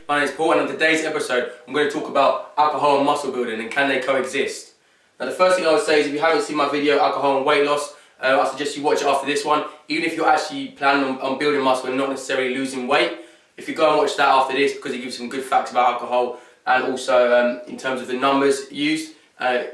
my name is Paul, and on today's episode I'm going to talk about alcohol and muscle building and can they coexist. Now the first thing I would say is if you haven't seen my video alcohol and weight loss, I suggest you watch it after this one. Even if you're actually planning on building muscle and not necessarily losing weight, if you go and watch that after this, because it gives some good facts about alcohol and also in terms of the numbers used,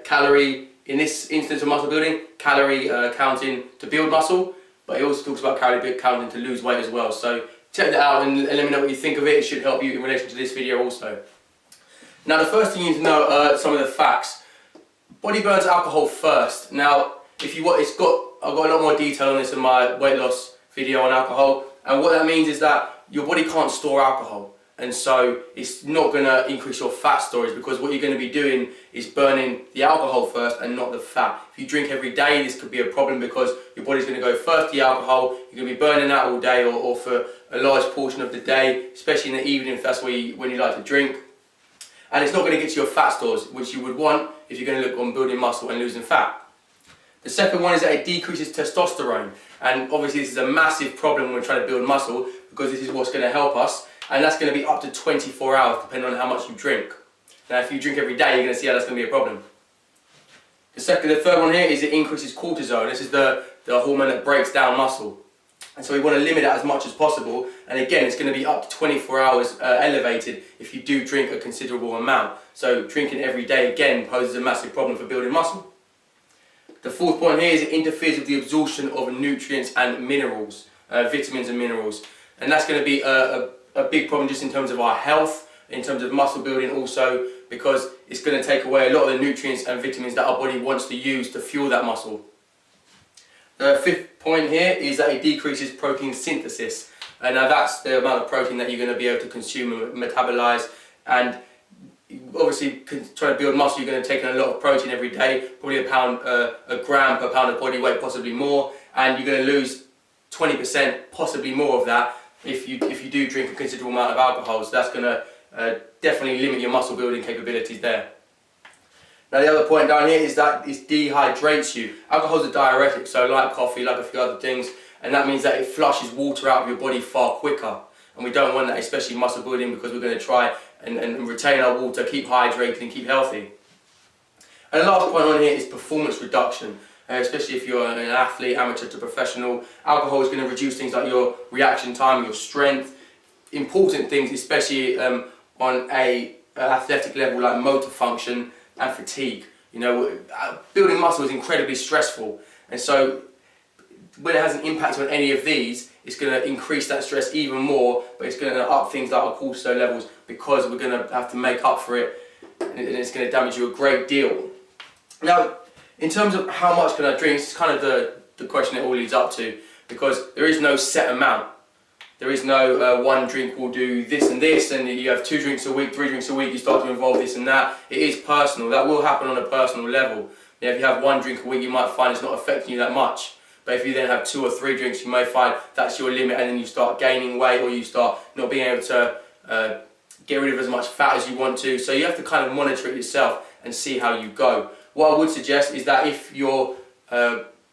calorie, in this instance of muscle building, calorie counting to build muscle, but it also talks about calorie counting to lose weight as well. So check that out and let me know what you think of it. It should help you in relation to this video also. Now the first thing you need to know are some of the facts. Body burns alcohol first. Now if you want, I've got a lot more detail on this in my weight loss video on alcohol, and what that means is that your body can't store alcohol, and so it's not going to increase your fat storage, because what you're going to be doing is burning the alcohol first and not the fat. If you drink every day, this could be a problem because your body's going to go first to the alcohol. You're going to be burning that all day or for a large portion of the day, especially in the evening if that's when you like to drink. And it's not going to get to your fat stores, which you would want if you're going to look on building muscle and losing fat. The second one is that it decreases testosterone, and obviously this is a massive problem when we're trying to build muscle, because this is what's going to help us, and that's going to be up to 24 hours depending on how much you drink. Now if you drink every day, you're going to see how that's going to be a problem. The third one here is it increases cortisol. This is the hormone that breaks down muscle, and so we want to limit that as much as possible, and again it's going to be up to 24 hours elevated if you do drink a considerable amount. So drinking every day again poses a massive problem for building muscle. The fourth point here is it interferes with the absorption of nutrients and minerals, vitamins and minerals, and that's going to be a big problem just in terms of our health, in terms of muscle building also, because it's going to take away a lot of the nutrients and vitamins that our body wants to use to fuel that muscle. The fifth point here is that it decreases protein synthesis, and now that's the amount of protein that you're going to be able to consume and metabolize. And obviously, trying to build muscle, you're going to take in a lot of protein every day, probably a gram per pound of body weight, possibly more, and you're going to lose 20%, possibly more of that, if you do drink a considerable amount of alcohol. So that's going to definitely limit your muscle building capabilities there. Now the other point down here is that it dehydrates you. Alcohol is a diuretic, so like coffee, like a few other things, and that means that it flushes water out of your body far quicker. And we don't want that, especially muscle building, because we're going to try and retain our water, keep hydrated and keep healthy. And the last point on here is performance reduction, especially if you're an athlete, amateur to professional. Alcohol is going to reduce things like your reaction time, your strength, important things, especially on a athletic level like motor function and fatigue. You know, building muscle is incredibly stressful, and so when it has an impact on any of these, it's going to increase that stress even more, but it's going to up things like our cortisol levels, because we're going to have to make up for it, and it's going to damage you a great deal. Now, in terms of how much can I drink, it's kind of the question it all leads up to, because there is no set amount. There is no one drink will do this and this, and you have 2 drinks a week, 3 drinks a week, you start to involve this and that. It is personal. That will happen on a personal level. You know, if you have 1 drink a week, you might find it's not affecting you that much. But if you then have 2 or 3 drinks, you may find that's your limit, and then you start gaining weight, or you start not being able to get rid of as much fat as you want to. So you have to kind of monitor it yourself and see how you go. What I would suggest is that if your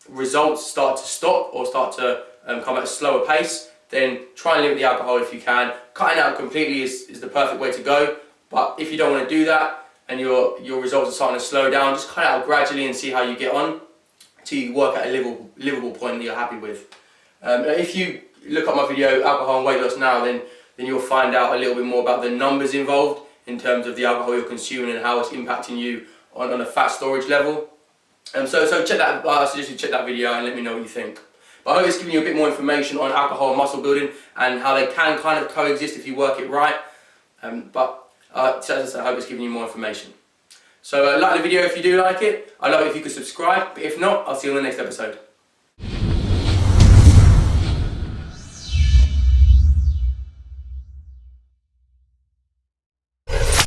results start to stop or start to come at a slower pace, then try and limit the alcohol if you can. Cutting out completely is the perfect way to go, but if you don't want to do that and your results are starting to slow down, just cut it out gradually and see how you get on till you work at a livable point that you're happy with. If you look at my video alcohol and weight loss now, then you'll find out a little bit more about the numbers involved in terms of the alcohol you're consuming and how it's impacting you on a fat storage level. So check that. I suggest you check that video and let me know what you think. But I hope it's given you a bit more information on alcohol and muscle building and how they can kind of coexist if you work it right. So as I said, I hope it's given you more information. So like the video if you do like it. I'd love it if you could subscribe, but if not, I'll see you on the next episode.